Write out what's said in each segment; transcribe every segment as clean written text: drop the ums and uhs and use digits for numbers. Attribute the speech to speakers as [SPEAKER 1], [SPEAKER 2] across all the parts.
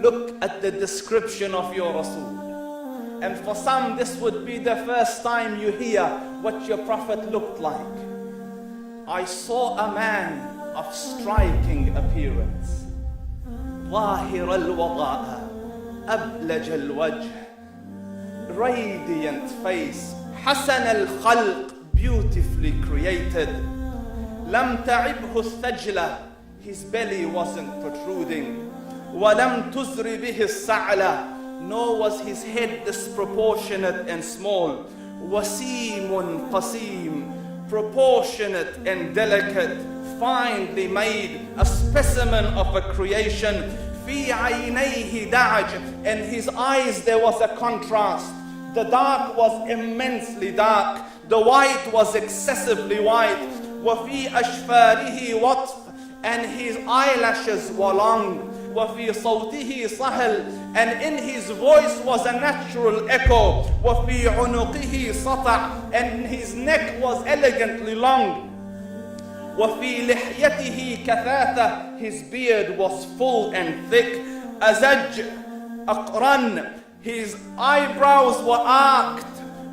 [SPEAKER 1] look at the description of your Rasul. And for some, this would be the first time you hear what your Prophet looked like. I saw a man of striking appearance. ظاهر الوضاء أبلج الوجه, radiant face, حسن الخلق, beautifully created. لم تعبه الثجلة, his belly wasn't protruding. وَلَمْ تُزْرِ بِهِ السَّعْلَةِ, nor was his head disproportionate and small. وَسِيمٌ قَسِيم, proportionate and delicate, finely made, a specimen of a creation. فِي عَيْنَيْهِ دَعَجْ, and his eyes there was a contrast. The dark was immensely dark, the white was excessively white. وَفِي أَشْفَارِهِ وَطْفٌ, and his eyelashes were long. وَفِي صَوْتِهِ صَهْلٌ, and in his voice was a natural echo. وَفِي عُنُقِهِ سَطَعٌ, and his neck was elegantly long. وَفِي لِحْيَتِهِ كَثَاثَةٌ, his beard was full and thick. أَزَجْ أَقْرَنٌ, his eyebrows were arched,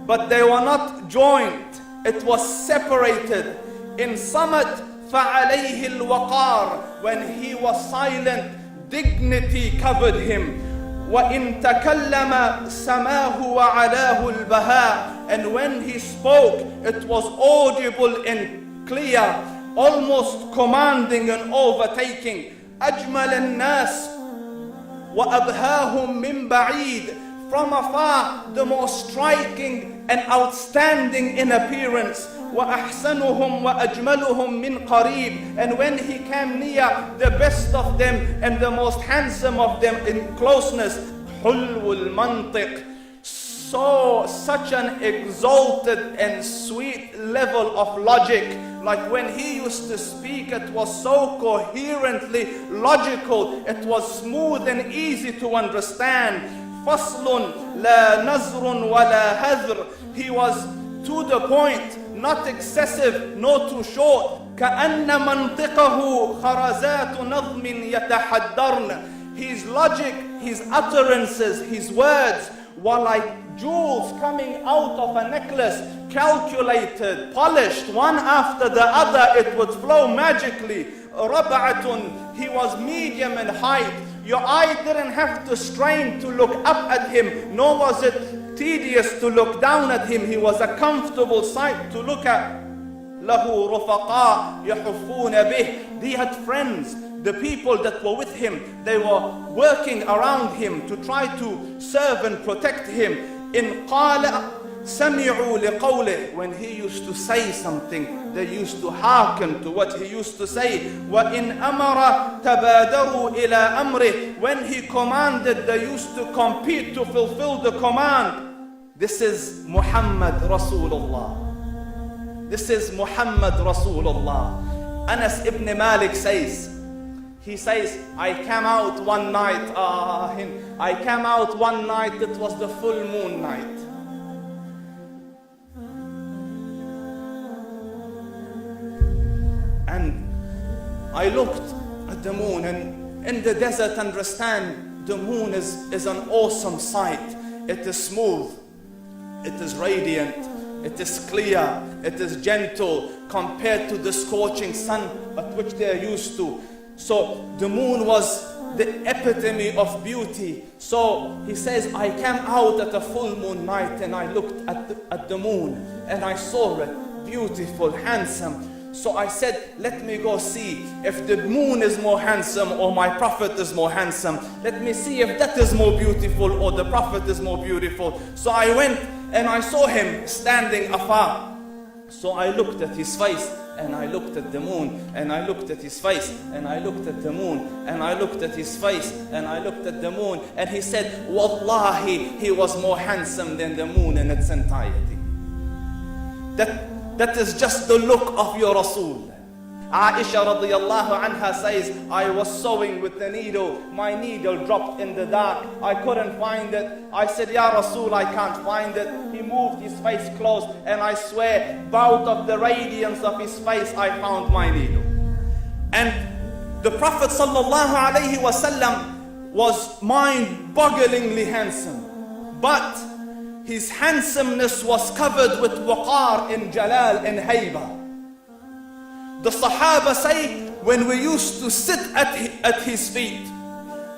[SPEAKER 1] but they were not joined. It was separated. In Samat فَعَلَيْهِ الْوَقَارِ, when he was silent, dignity covered him. وَإِن تَكَلَّمَ سَمَاهُ وَعَلَاهُ الْبَهَاءِ, and when he spoke, it was audible and clear, almost commanding and overtaking. أَجْمَلَ النَّاسِ وَأَبْهَاهُمْ مِنْ بَعِيدٍ, from afar, the most striking and outstanding in appearance. وَأَحْسَنُهُمْ وَأَجْمَلُهُمْ مِنْ قَرِيبٍ, and when he came near, the best of them and the most handsome of them in closeness. حُلْوُ الْمَنْطِقِ, such an exalted and sweet level of logic. Like when he used to speak, it was so coherently logical, it was smooth and easy to understand. فَصْلٌ لَا نَزْرٌ وَلَا هَذْرٌ, he was to the point, not excessive, nor too short. كَأَنَّ مَنْطِقَهُ خَرَزَاتُ نَظْمٍ يَتَحَدَّرْنَ, his logic, his utterances, his words were like jewels coming out of a necklace, calculated, polished, one after the other, it would flow magically. رَبْعَةٌ, he was medium in height. Your eye didn't have to strain to look up at him, nor was it tedious to look down at him. He was a comfortable sight to look at. لَهُ رُفَقَاء يَحُفُّونَ بِهِ, he had friends. The people that were with him, they were working around him to try to serve and protect him. إِنْ قَالَ سَمِعُوا لِقَوْلِهِ, when he used to say something, they used to hearken to what he used to say. وَإِنْ أَمَرَ تَبَادَرُوا إِلَىٰ أَمْرِهِ, when he commanded, they used to compete to fulfill the command. This is Muhammad Rasulullah. This is Muhammad Rasulullah. Anas ibn Malik says, he says, I came out one night, it was the full moon night. And I looked at the moon, and in the desert, understand, the moon is an awesome sight. It is smooth, it is radiant, it is clear, it is gentle compared to the scorching sun at which they are used to. So the moon was the epitome of beauty. So he says, I came out at a full moon night and I looked at the moon and I saw it, beautiful, handsome. So I said, let me go see if the moon is more handsome or my Prophet is more handsome. Let me see if that is more beautiful or the Prophet is more beautiful. So I went and I saw him standing afar. So I looked at his face and I looked at the moon and I looked at his face and I looked at the moon and I looked at his face and I looked at the moon, and he said, Wallahi, he was more handsome than the moon in its entirety. That is just the look of your Rasul. Aisha radiyallahu anha says, I was sewing with the needle. My needle dropped in the dark. I couldn't find it. I said, Ya Rasul, I can't find it. He moved his face close, and I swear, out of the radiance of his face, I found my needle. And the Prophet sallallahu alaihi wasallam, was mind-bogglingly handsome, but his handsomeness was covered with waqar and jalal and hayba. The Sahaba say, when we used to sit at his feet,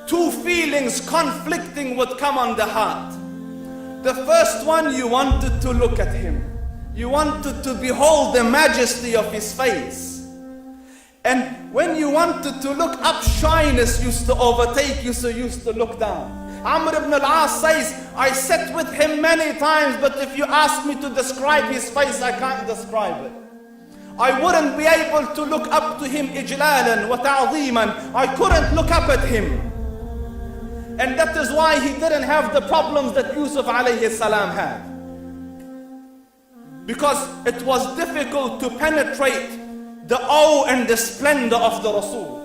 [SPEAKER 1] two feelings conflicting would come on the heart. The first one, you wanted to look at him. You wanted to behold the majesty of his face. And when you wanted to look up, shyness used to overtake you, so you used to look down. Amr ibn al-As says, I sat with him many times, but if you ask me to describe his face, I can't describe it. I wouldn't be able to look up to him ijlalan wa ta'zeeman. I couldn't look up at him. And that is why he didn't have the problems that Yusuf alayhi salam had. Because it was difficult to penetrate the awe and the splendor of the Rasul.